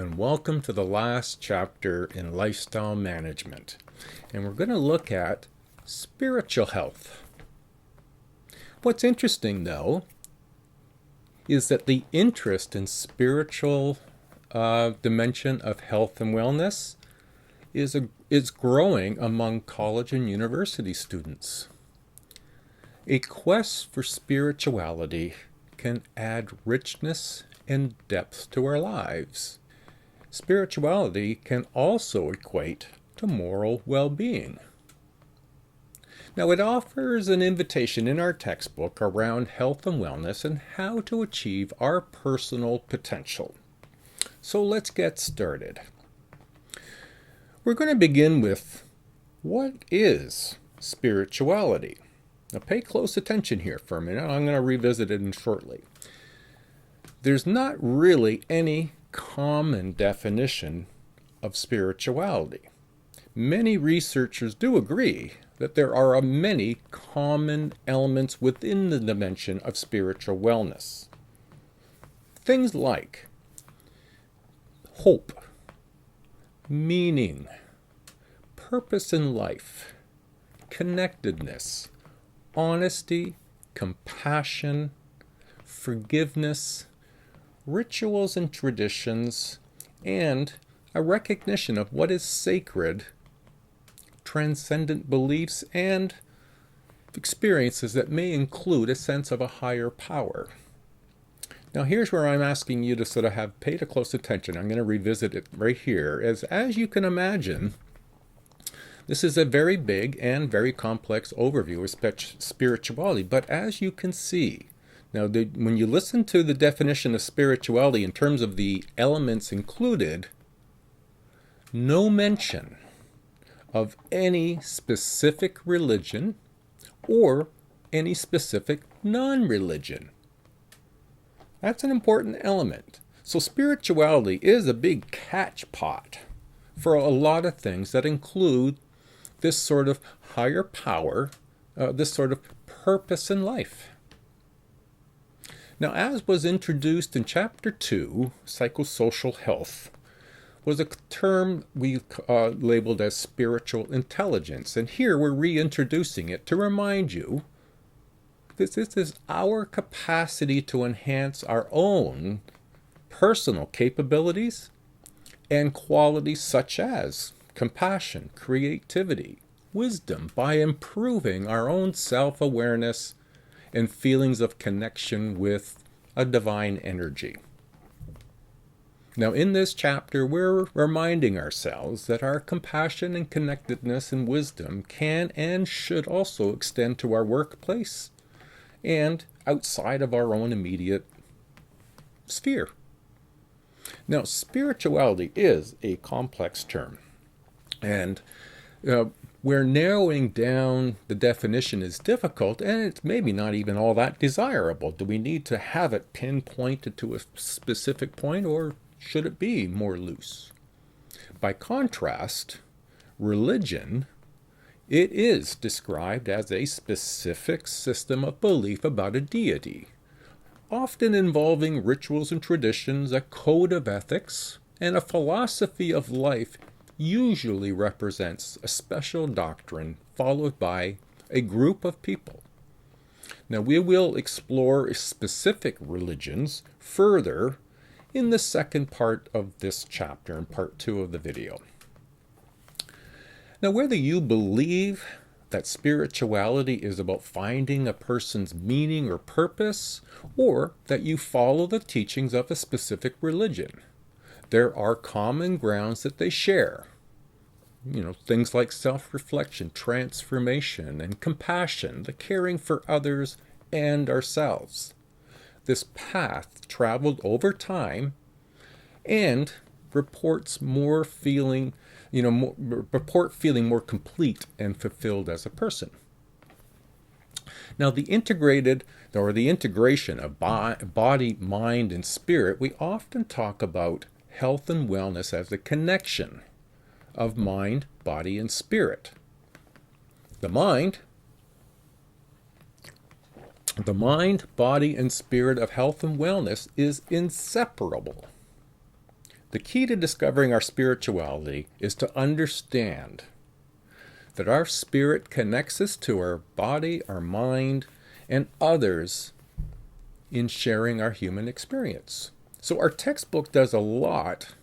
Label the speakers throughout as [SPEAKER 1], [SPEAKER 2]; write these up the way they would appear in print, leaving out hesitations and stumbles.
[SPEAKER 1] and welcome to the last chapter in lifestyle management. And we're going to look at spiritual health. What's interesting, though, is that the interest in spiritual dimension of health and wellness is growing among college and university students. A quest for spirituality can add richness and depth to our lives. Spirituality can also equate to moral well-being. Now, it offers an invitation in our textbook around health and wellness and how to achieve our personal potential. So let's get started. We're going to begin with, what is spirituality? Now pay close attention here for a minute. I'm going to revisit it shortly. There's not really any common definition of spirituality. Many researchers do agree that there are many common elements within the dimension of spiritual wellness. Things like hope, meaning, purpose in life, connectedness, honesty, compassion, forgiveness, rituals and traditions, and a recognition of what is sacred, transcendent beliefs, and experiences that may include a sense of a higher power. Now here's where I'm asking you to sort of have paid a close attention. I'm going to revisit it right here. As you can imagine, this is a very big and very complex overview of spirituality, but as you can see, now, when you listen to the definition of spirituality in terms of the elements included, no mention of any specific religion or any specific non-religion. That's an important element. So spirituality is a big catch pot for a lot of things that include this sort of higher power, this sort of purpose in life. Now, as was introduced in Chapter 2, Psychosocial Health, was a term we labeled as spiritual intelligence. And here we're reintroducing it to remind you that this is our capacity to enhance our own personal capabilities and qualities such as compassion, creativity, wisdom, by improving our own self-awareness and feelings of connection with a divine energy. Now, in this chapter, we're reminding ourselves that our compassion and connectedness and wisdom can and should also extend to our workplace and outside of our own immediate sphere. Now, spirituality is a complex term, and where narrowing down the definition is difficult, and it's maybe not even all that desirable. Do we need to have it pinpointed to a specific point, or should it be more loose? By contrast, religion, it is described as a specific system of belief about a deity, often involving rituals and traditions, a code of ethics, and a philosophy of life. Usually represents a special doctrine followed by a group of people. Now, we will explore specific religions further in the second part of this chapter, in part 2 of the video. Now, whether you believe that spirituality is about finding a person's meaning or purpose, or that you follow the teachings of a specific religion, there are common grounds that they share. Things like self-reflection, transformation, and compassion, the caring for others and ourselves. This path traveled over time and report feeling more complete and fulfilled as a person. Now, the integration of body, mind, and spirit, we often talk about health and wellness as a connection of mind, body, and spirit. The mind, body, and spirit of health and wellness is inseparable. The key to discovering our spirituality is to understand that our spirit connects us to our body, our mind, and others in sharing our human experience. So our textbook does a lot,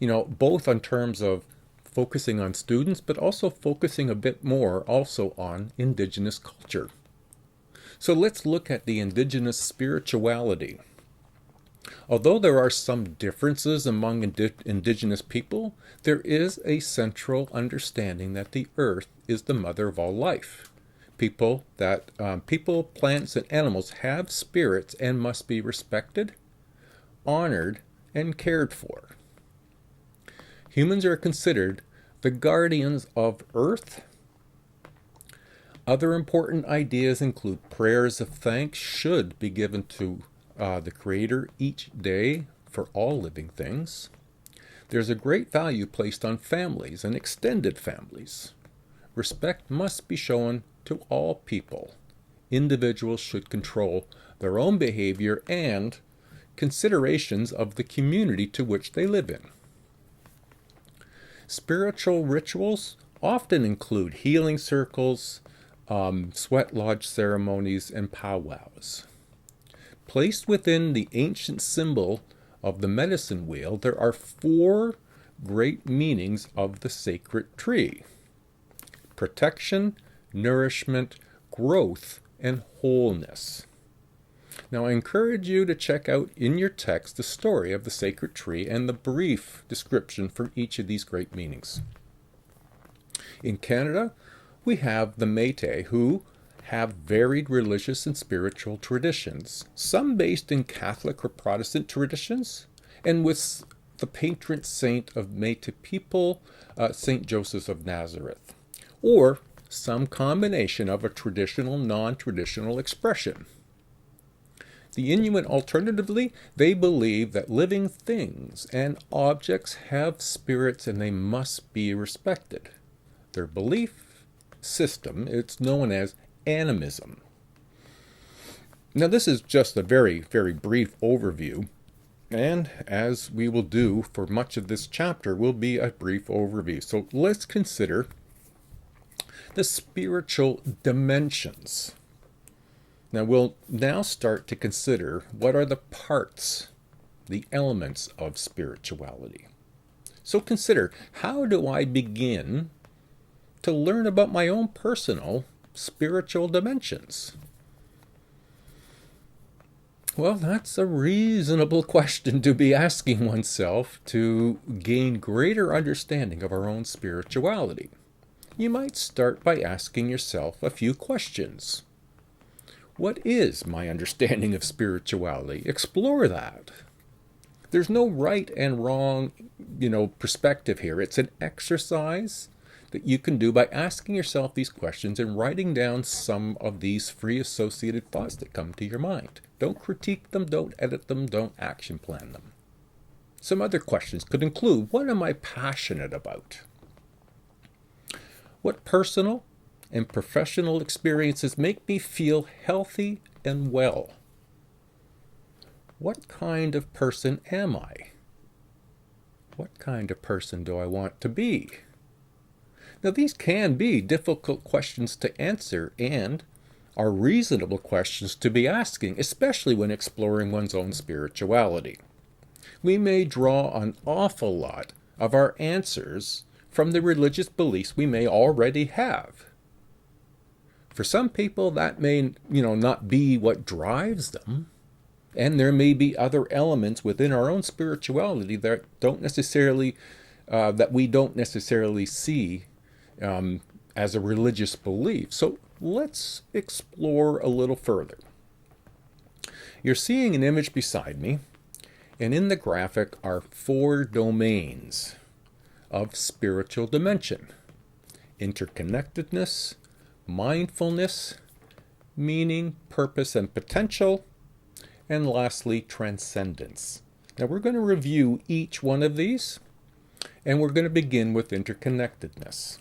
[SPEAKER 1] both in terms of focusing on students, but also focusing a bit more also on indigenous culture. So let's look at the indigenous spirituality. Although there are some differences among indigenous people, there is a central understanding that the earth is the mother of all life. People, plants, and animals have spirits and must be respected, honored, and cared for. Humans are considered the guardians of earth. Other important ideas include prayers of thanks should be given to the Creator each day for all living things. There's a great value placed on families and extended families. Respect must be shown to all people. Individuals should control their own behavior and considerations of the community to which they live in. Spiritual rituals often include healing circles, sweat lodge ceremonies, and powwows. Placed within the ancient symbol of the medicine wheel, there are 4 great meanings of the sacred tree: protection, nourishment, growth, and wholeness. Now, I encourage you to check out in your text the story of the sacred tree and the brief description for each of these great meanings. In Canada, we have the Métis, who have varied religious and spiritual traditions, some based in Catholic or Protestant traditions, and with the patron saint of Métis people, St. Joseph of Nazareth, or some combination of a traditional, non-traditional expression. The Inuit, alternatively, they believe that living things and objects have spirits and they must be respected. Their belief system, it's known as animism. Now, this is just a very, very brief overview, and as we will do for much of this chapter, will be a brief overview. So let's consider the spiritual dimensions. Now, we'll now start to consider what are the parts, the elements of spirituality. So consider, how do I begin to learn about my own personal spiritual dimensions? Well, that's a reasonable question to be asking oneself to gain greater understanding of our own spirituality. You might start by asking yourself a few questions. What is my understanding of spirituality? Explore that. There's no right and wrong, perspective here. It's an exercise that you can do by asking yourself these questions and writing down some of these free associated thoughts that come to your mind. Don't critique them, don't edit them, don't action plan them. Some other questions could include, what am I passionate about? What personal and professional experiences make me feel healthy and well? What kind of person am I? What kind of person do I want to be? Now, these can be difficult questions to answer and are reasonable questions to be asking, especially when exploring one's own spirituality. We may draw an awful lot of our answers from the religious beliefs we may already have. For some people, that may, not be what drives them, and there may be other elements within our own spirituality that we don't necessarily see as a religious belief. So let's explore a little further. You're seeing an image beside me, and in the graphic are 4 domains of spiritual dimension: interconnectedness, mindfulness, meaning, purpose, and potential, and lastly, transcendence. Now, we're going to review each one of these, and we're going to begin with interconnectedness.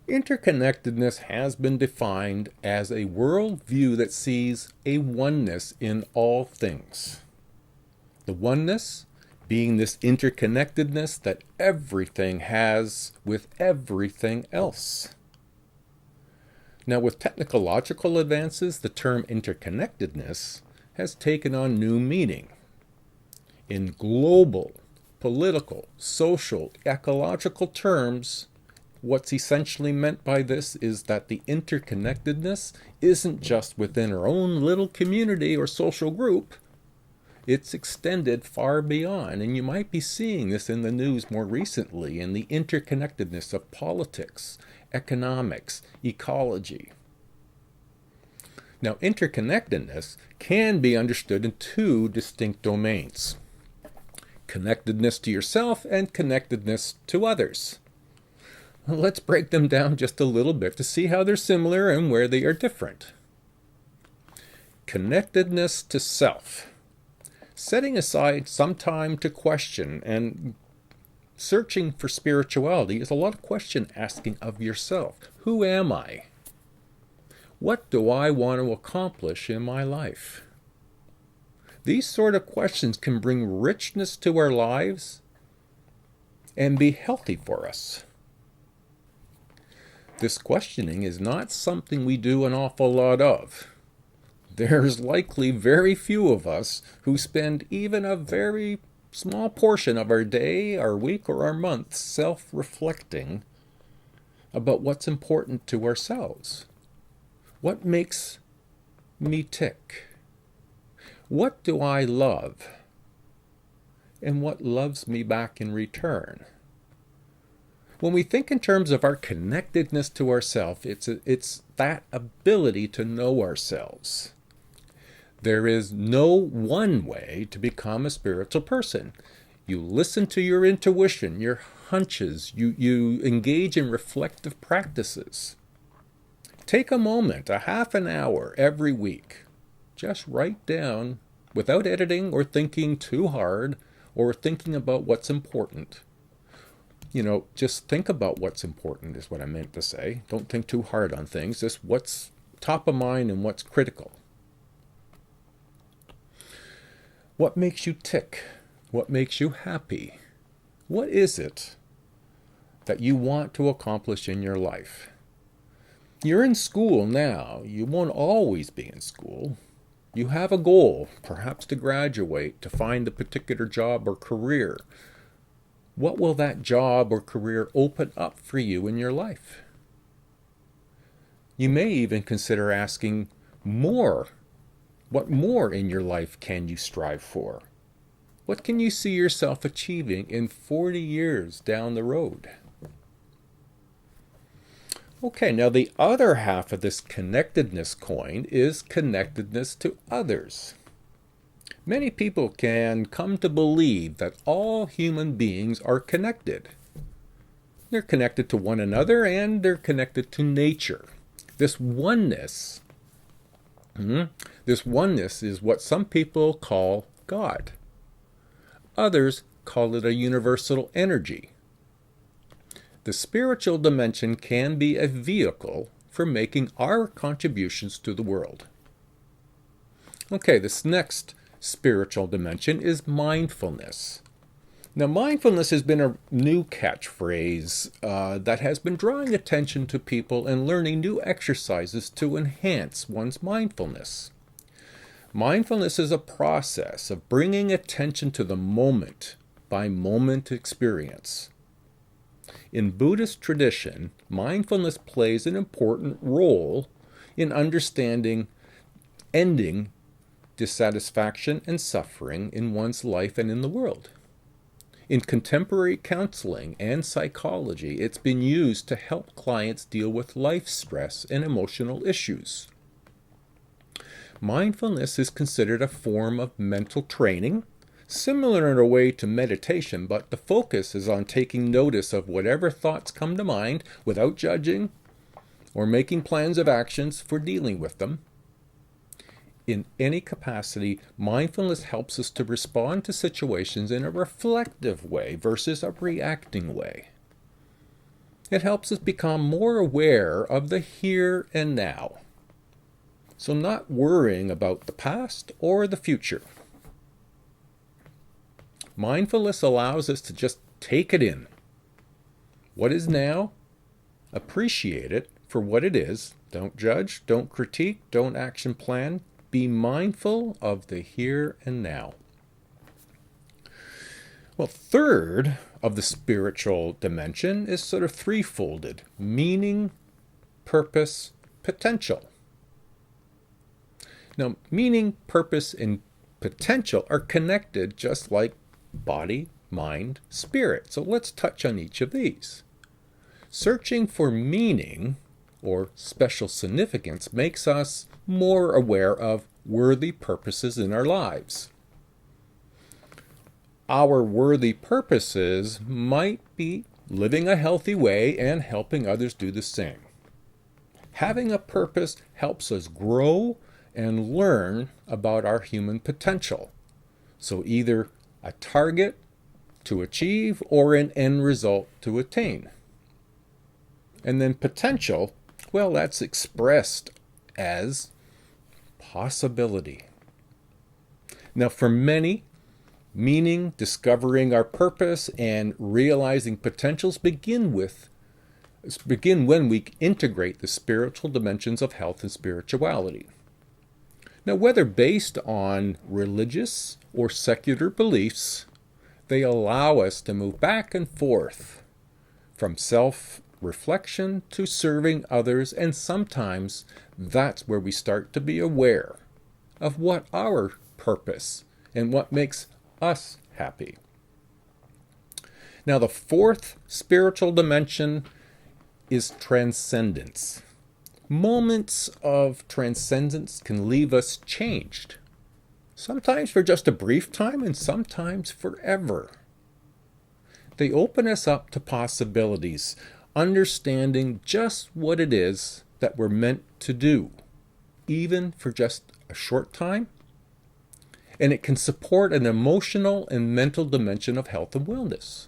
[SPEAKER 1] Interconnectedness has been defined as a worldview that sees a oneness in all things. The oneness being this interconnectedness that everything has with everything else. Now, with technological advances, the term interconnectedness has taken on new meaning. In global, political, social, ecological terms, what's essentially meant by this is that the interconnectedness isn't just within our own little community or social group. It's extended far beyond, and you might be seeing this in the news more recently in the interconnectedness of politics, economics, ecology. Now, interconnectedness can be understood in two distinct domains: connectedness to yourself and connectedness to others. Let's break them down just a little bit to see how they're similar and where they are different. Connectedness to self. Setting aside some time to question and searching for spirituality is a lot of question asking of yourself. Who am I? What do I want to accomplish in my life? These sort of questions can bring richness to our lives and be healthy for us. This questioning is not something we do an awful lot of. There's likely very few of us who spend even a very small portion of our day, our week, or our month self-reflecting about what's important to ourselves. What makes me tick? What do I love? And what loves me back in return? When we think in terms of our connectedness to ourselves, it's that ability to know ourselves. There is no one way to become a spiritual person. You listen to your intuition, your hunches, you engage in reflective practices. Take a moment, a half an hour every week. Just write down, without editing or thinking too hard or thinking about what's important. Just think about what's important is what I meant to say. Don't think too hard on things. Just what's top of mind and what's critical. What makes you tick? What makes you happy? What is it that you want to accomplish in your life? You're in school now. You won't always be in school. You have a goal, perhaps to graduate, to find a particular job or career. What will that job or career open up for you in your life? You may even consider asking more. What more in your life can you strive for? What can you see yourself achieving in 40 years down the road? Okay, now the other half of this connectedness coin is connectedness to others. Many people can come to believe that all human beings are connected. They're connected to one another and they're connected to nature. This oneness is what some people call God. Others call it a universal energy. The spiritual dimension can be a vehicle for making our contributions to the world. Okay, this next spiritual dimension is mindfulness. Now, mindfulness has been a new catchphrase that has been drawing attention to people and learning new exercises to enhance one's mindfulness. Mindfulness is a process of bringing attention to the moment by moment experience. In Buddhist tradition, mindfulness plays an important role in understanding ending dissatisfaction and suffering in one's life and in the world. In contemporary counseling and psychology, it's been used to help clients deal with life stress and emotional issues. Mindfulness is considered a form of mental training, similar in a way to meditation, but the focus is on taking notice of whatever thoughts come to mind without judging or making plans of actions for dealing with them. In any capacity, mindfulness helps us to respond to situations in a reflective way versus a reacting way. It helps us become more aware of the here and now, so not worrying about the past or the future. Mindfulness allows us to just take it in. What is now? Appreciate it for what it is. Don't judge, don't critique, don't action plan. Be mindful of the here and now. Well, third of the spiritual dimension is sort of threefolded: meaning, purpose, potential. Now, meaning, purpose, and potential are connected just like body, mind, spirit. So let's touch on each of these. Searching for meaning or special significance makes us more aware of worthy purposes in our lives. Our worthy purposes might be living a healthy way and helping others do the same. Having a purpose helps us grow and learn about our human potential. So either a target to achieve or an end result to attain. And then potential, well, that's expressed as possibility. Now, for many, meaning, discovering our purpose, and realizing potentials begin when we integrate the spiritual dimensions of health and spirituality. Now, whether based on religious or secular beliefs, they allow us to move back and forth from self-reflection to serving others, and sometimes that's where we start to be aware of what our purpose and what makes us happy. Now, the fourth spiritual dimension is transcendence. Moments of transcendence can leave us changed, sometimes for just a brief time and sometimes forever. They open us up to possibilities, understanding just what it is that we're meant to do, even for just a short time. And it can support an emotional and mental dimension of health and wellness.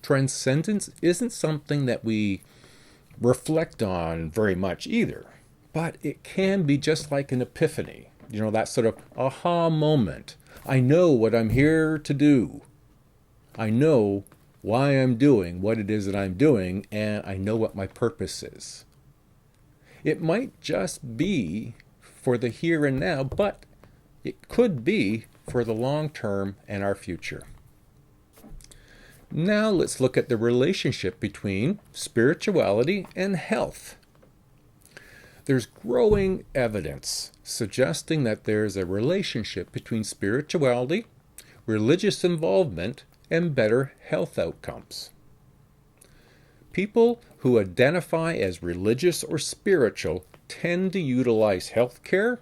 [SPEAKER 1] Transcendence isn't something that we reflect on very much either, but it can be just like an epiphany. That sort of aha moment. I know what I'm here to do. I know why I'm doing what it is that I'm doing, and I know what my purpose is. It might just be for the here and now, but it could be for the long term and our future. Now let's look at the relationship between spirituality and health. There's growing evidence suggesting that there's a relationship between spirituality, religious involvement, and better health outcomes. People who identify as religious or spiritual tend to utilize healthcare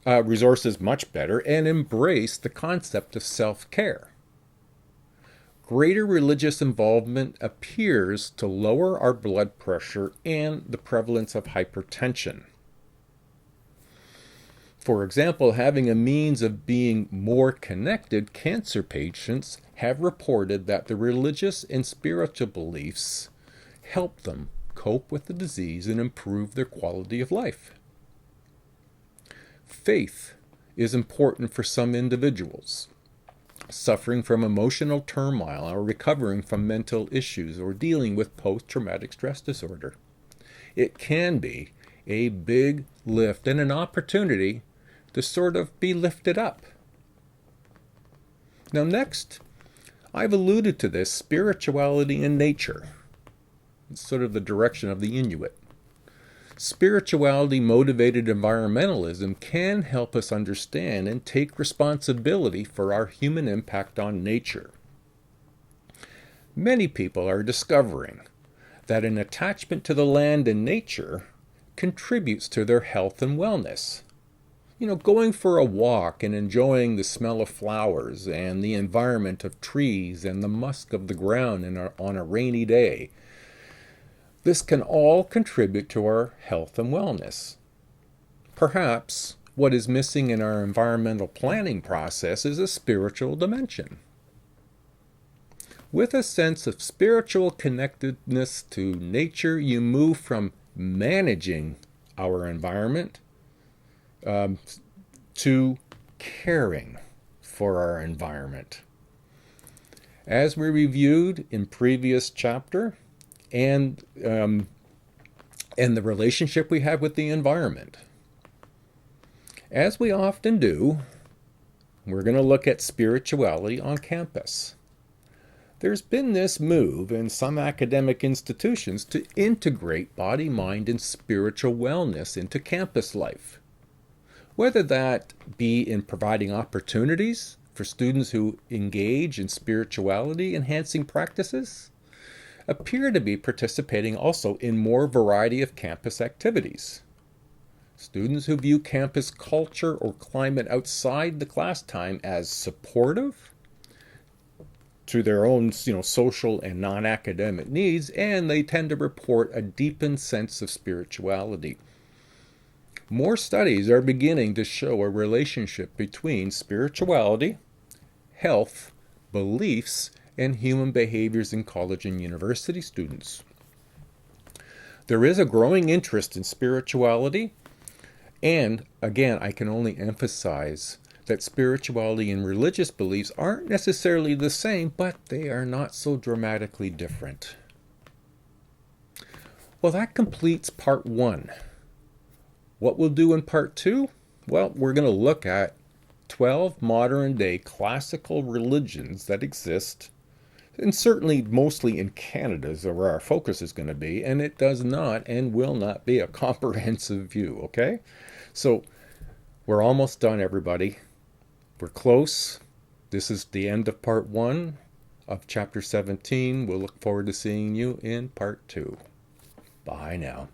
[SPEAKER 1] resources much better and embrace the concept of self-care. Greater religious involvement appears to lower our blood pressure and the prevalence of hypertension. For example, having a means of being more connected, cancer patients have reported that the religious and spiritual beliefs help them cope with the disease and improve their quality of life. Faith is important for some individuals suffering from emotional turmoil or recovering from mental issues or dealing with post-traumatic stress disorder. It can be a big lift and an opportunity to sort of be lifted up. Now next, I've alluded to this, spirituality and nature. It's sort of the direction of the Inuit. Spirituality-motivated environmentalism can help us understand and take responsibility for our human impact on nature. Many people are discovering that an attachment to the land and nature contributes to their health and wellness. Going for a walk and enjoying the smell of flowers and the environment of trees and the musk of the ground on a rainy day. This can all contribute to our health and wellness. Perhaps what is missing in our environmental planning process is a spiritual dimension. With a sense of spiritual connectedness to nature, you move from managing our environment to caring for our environment. As we reviewed in previous chapter, and the relationship we have with the environment. As we often do, we're going to look at spirituality on campus. There's been this move in some academic institutions to integrate body, mind, and spiritual wellness into campus life. Whether that be in providing opportunities for students who engage in spirituality enhancing practices, appear to be participating also in more variety of campus activities. Students who view campus culture or climate outside the class time as supportive to their own, social and non-academic needs, and they tend to report a deepened sense of spirituality. More studies are beginning to show a relationship between spirituality, health, beliefs, and human behaviors in college and university students. There is a growing interest in spirituality, and again, I can only emphasize that spirituality and religious beliefs aren't necessarily the same, but they are not so dramatically different. Well, that completes part 1. What we'll do in part 2? Well, we're going to look at 12 modern-day classical religions that exist, and certainly mostly in Canada is where our focus is going to be, and it does not and will not be a comprehensive view, okay? So we're almost done, everybody. We're close. This is the end of part 1 of chapter 17. We'll look forward to seeing you in part 2. Bye now.